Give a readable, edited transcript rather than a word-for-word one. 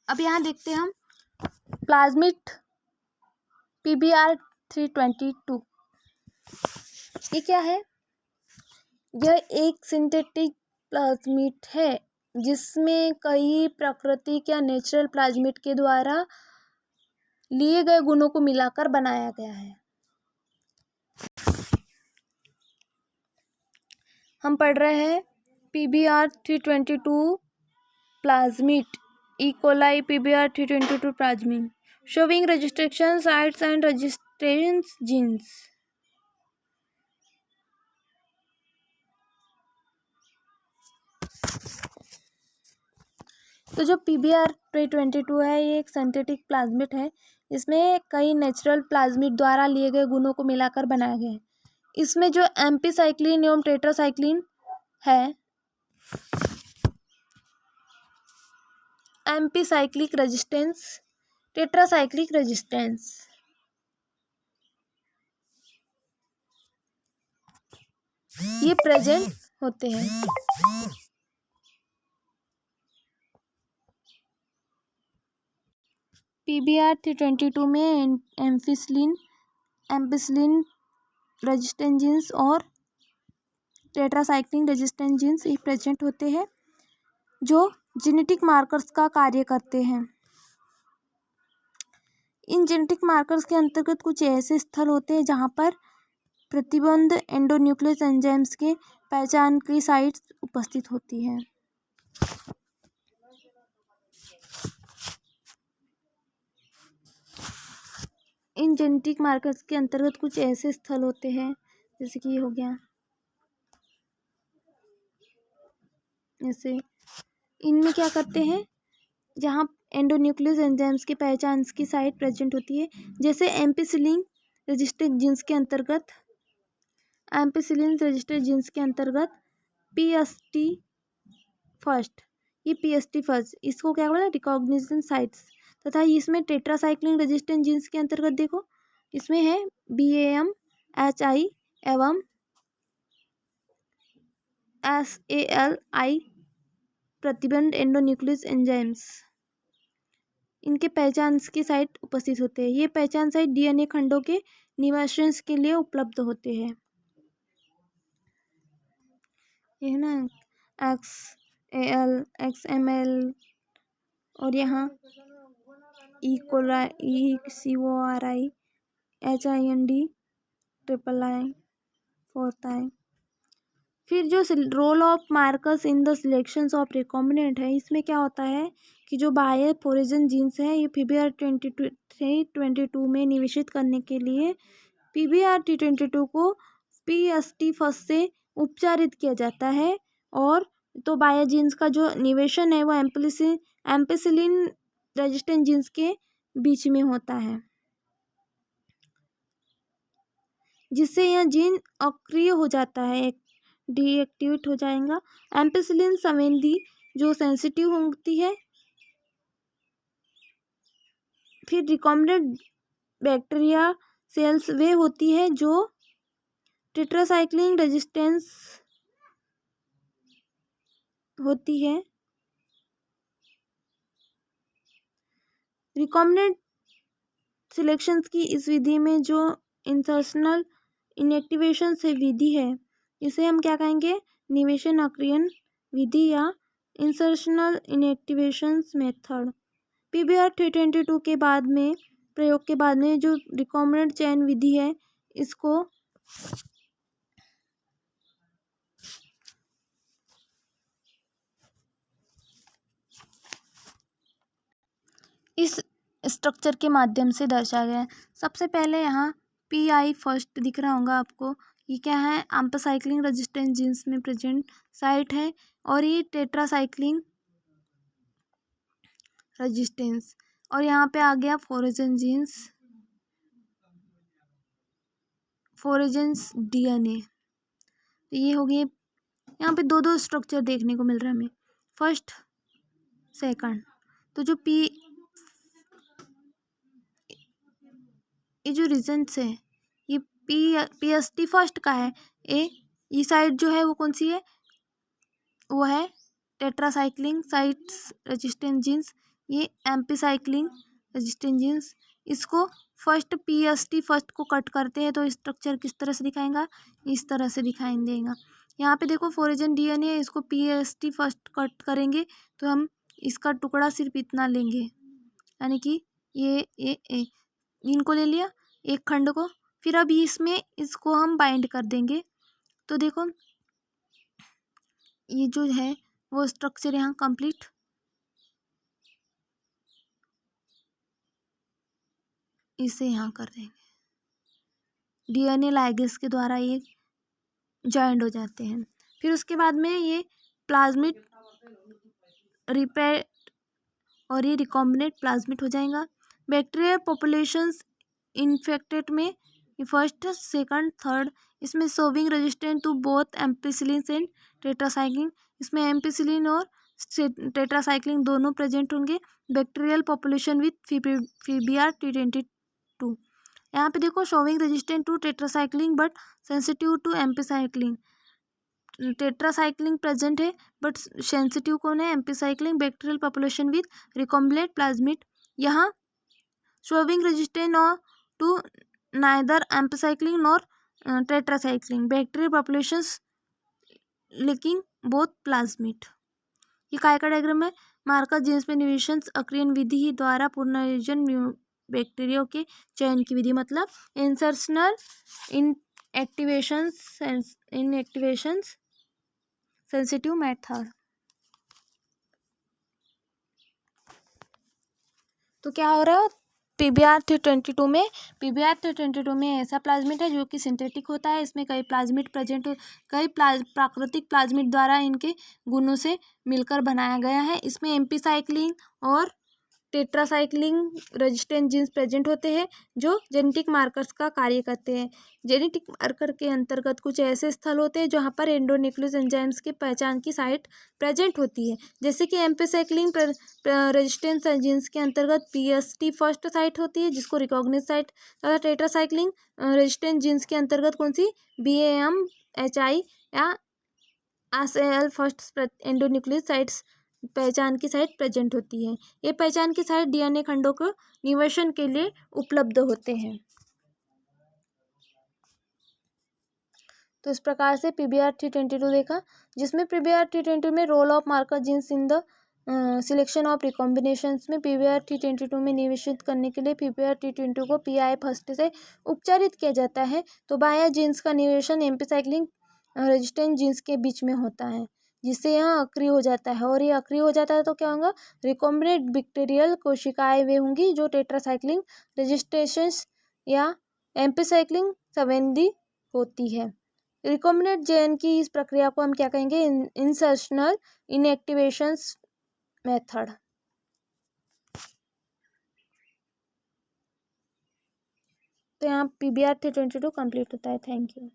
अब यहाँ देखते हैं हम प्लाज्मिड PBr322। ये क्या है? यह एक सिंथेटिक प्लाज्मिड है जिसमें कई प्राकृतिक या नेचुरल प्लाज्मिड के द्वारा लिए गए गुणों को मिलाकर बनाया गया है। हम पढ़ रहे हैं PBr322 plasmid, E. coli PBr322 plasmid showing registration sites and registration genes। तो जो PBr322 है ये एक सिंथेटिक प्लाज्मिड है। इसमें कई नेचुरल प्लाज्मिड द्वारा लिए गए गुणों को मिलाकर बनाया गया है। इसमें जो एम्पीसाइक्लिन एवं टेट्रासाइक्लिन है, एम्पीसाइक्लिक रेजिस्टेंस, टेट्रासाइक्लिक रेजिस्टेंस, ये प्रेजेंट होते हैं। PBr322 में एम्पिसिलिन रेजिस्टेंट जीन्स और टेट्रासाइक्लिन रेजिस्टेंट जीन्स ये प्रेजेंट होते हैं जो जेनेटिक मार्कर्स का कार्य करते हैं। इन जेनेटिक मार्कर्स के अंतर्गत कुछ ऐसे स्थल होते हैं जहाँ पर प्रतिबंध एंडोन्यूक्लियस एंजाइम्स के पहचान की साइट्स उपस्थित होती हैं। इन जेनेटिक मार्कर्स के अंतर्गत कुछ ऐसे स्थल होते हैं जैसे कि ये हो गया, ऐसे इनमें क्या करते हैं, जहाँ एंडोन्यूक्लियस एंजाइम्स की पहचान की साइट प्रेजेंट होती है। जैसे एम्पिसिलिन रेजिस्टेंट जीन्स के अंतर्गत, एम्पिसिलिन रेजिस्टेंट जीन्स के अंतर्गत PST फर्स्ट, ये PST फर्स्ट इसको क्या बोला, रिकॉग्निशन साइट्स। तथा इसमें टेट्रासाइक्लिन रेजिस्टेंट जीन्स के अंतर्गत देखो इसमें है BAM HI एवं SALI प्रतिबंध एंडोन्यूक्लियस एंजाइम्स, इनके पहचान की साइट उपस्थित होते हैं। ये पहचान साइट DNA खंडों के निवासन के लिए उपलब्ध होते हैं। ये है ना XAL XML और यहाँ E. coli HIND III 4 फिर जो role of markers in the selections of recombinant है, इसमें क्या होता है कि जो बाह्य फोरेजन जीन्स है ये PBr322 में निवेशित करने के लिए PBr322 को PST फर्स्ट से उपचारित किया जाता है। और तो बाह्य जीन्स का जो निवेशन है वो एम्पिसिलिन रेजिस्टेंट जीन्स के बीच में होता है, जिससे यह जीन अक्रिय हो जाता है, डीएक्टिवेट हो जाएगा। एम्पिसिलिन संवेदी जो सेंसिटिव होती है। फिर रिकॉम्बिनेंट बैक्टीरिया सेल्स वे होती है जो टेट्रासाइक्लिन रेजिस्टेंस होती है। रिकॉम्बिनेंट सिलेक्शंस की इस विधि में जो इंसर्शनल इनएक्टिवेशन से विधि है इसे हम क्या कहेंगे, निवेशन अक्रियन विधि या इंसर्शनल इनएक्टिवेशन मेथड। PBr322 के बाद में प्रयोग के बाद में जो रिकॉम्बिनेंट चयन विधि है इसको इस स्ट्रक्चर के माध्यम से दर्शाया गया है। सबसे पहले यहाँ PI फर्स्ट दिख रहा होगा आपको, ये क्या है, एम्पिसाइक्लिन रेजिस्टेंट जीन्स में प्रेजेंट साइट है। और ये टेट्रासाइक्लिन रेजिस्टेंस, और यहाँ पे आ गया फोरेजन जीन्स, फोरेजेंस DNA। तो ये हो गए, यहाँ पे दो स्ट्रक्चर देखने को मिल रहा है हमें, फर्स्ट सेकंड। तो जो ये जो रीजन्स है ये PST फर्स्ट का है। ये साइट जो है वो कौन सी है, वो है टेट्रासाइक्लिन साइट्स रेजिस्टेंट जीन्स। ये एम्पीसाइक्लिन रेजिस्टेंस जीन्स, इसको फर्स्ट PST फर्स्ट को कट करते हैं तो स्ट्रक्चर किस तरह से दिखाएगा, इस तरह से दिखाई देगा। यहाँ पे देखो फोरेजन DNA है, इसको PST फर्स्ट कट करेंगे तो हम इसका टुकड़ा सिर्फ इतना लेंगे, यानी कि ये इनको ले लिया एक खंड को, फिर अब इसमें इसको हम बाइंड कर देंगे। तो देखो ये जो है वो स्ट्रक्चर यहाँ कंप्लीट, इसे यहाँ कर देंगे, DNA लाइगेज के द्वारा ये जॉइंट हो जाते हैं। फिर उसके बाद में ये प्लाज्मिड रिपेयर और ये रिकॉम्बिनेंट प्लाज्मिड हो जाएगा। बैक्टीरिया पॉपुलेशंस इन्फेक्टेड में फर्स्ट सेकंड थर्ड, इसमें showing resistant to both ampicillin and tetracycline, इसमें एम्पिसिलिन और टेट्रासाइक्लिन दोनों प्रेजेंट होंगे। Bacterial population with PBR T22, यहाँ पे देखो showing resistant to tetracycline but sensitive to ampicillin, tetracycline present है बट सेंसिटिव कौन है, ampicillin. Bacterial population with recombinant plasmid, यहाँ शोविंग रेजिस्टेंट और टू नाइदर एम्पिसाइक्लिन और टेट्रासाइक्लिन, बैक्टीरियल पॉपुलेशंस लेकिन बोथ प्लाज्मिड। ये काय का डायग्राम है, मार्कर जीन्स में निवेशंस अक्रियन विधि द्वारा पुनर्योजन बैक्टीरिया के चयन की विधि, मतलब इंसर्शनल इनएक्टिवेशंस सेंसिटिव मेथड। तो क्या हो रहा है PBR T22 में ऐसा प्लाज्मिड है जो कि सिंथेटिक होता है, इसमें कई प्लाज्मिड प्रेजेंट, प्राकृतिक प्लाज्मिड द्वारा इनके गुणों से मिलकर बनाया गया है। इसमें एम्पिसाइक्लिन और टेट्रासाइक्लिन रेजिस्टेंट जीन्स प्रेजेंट होते हैं जो जेनेटिक मार्कर्स का कार्य करते हैं। जेनेटिक मार्कर के अंतर्गत कुछ ऐसे स्थल होते हैं जहां पर एंडोन्यूक्लियस एंजाइम्स की पहचान की साइट प्रेजेंट होती है, जैसे कि एम्पिसाइक्लिन रेजिस्टेंट जीन्स के अंतर्गत PST फर्स्ट साइट होती है जिसको रिकॉग्निज साइट, तथा टेट्रासाइक्लिन रेजिस्टेंट जीन्स के अंतर्गत कौन सी BAMHI या ASAL फर्स्ट एंडोन्यूक्लियस साइट्स पहचान की साइट प्रेजेंट होती है। ये पहचान की साइट DNA खंडों को निवेशन के लिए उपलब्ध होते हैं। तो इस प्रकार से PBR T22 देखा, जिसमें PBR T22 में role of marker genes in the selection of recombinations में PBR T22 में निवेशित करने के लिए PBR T22 को PI फर्स्ट से उपचारित किया जाता है। तो बाह्य जीन्स का निवेशन एम्पिसाइक्लिन रेजिस्टेंट जीन्स के बीच में होता है जिससे यह अक्रिय हो जाता है, और ये अक्रिय हो जाता है तो क्या होगा, रिकॉम्बिनेंट बैक्टीरियल कोशिकाएं वे होंगी जो टेट्रासाइक्लिन रेजिस्टेंस या एम्पिसाइक्लिन संबंधी होती है। रिकॉम्बिनेंट चयन की इस प्रक्रिया को हम क्या कहेंगे, इंसर्शनल इनएक्टिवेशंस मेथड। तो यहाँ PBR T22 कंप्लीट होता है। Thank you.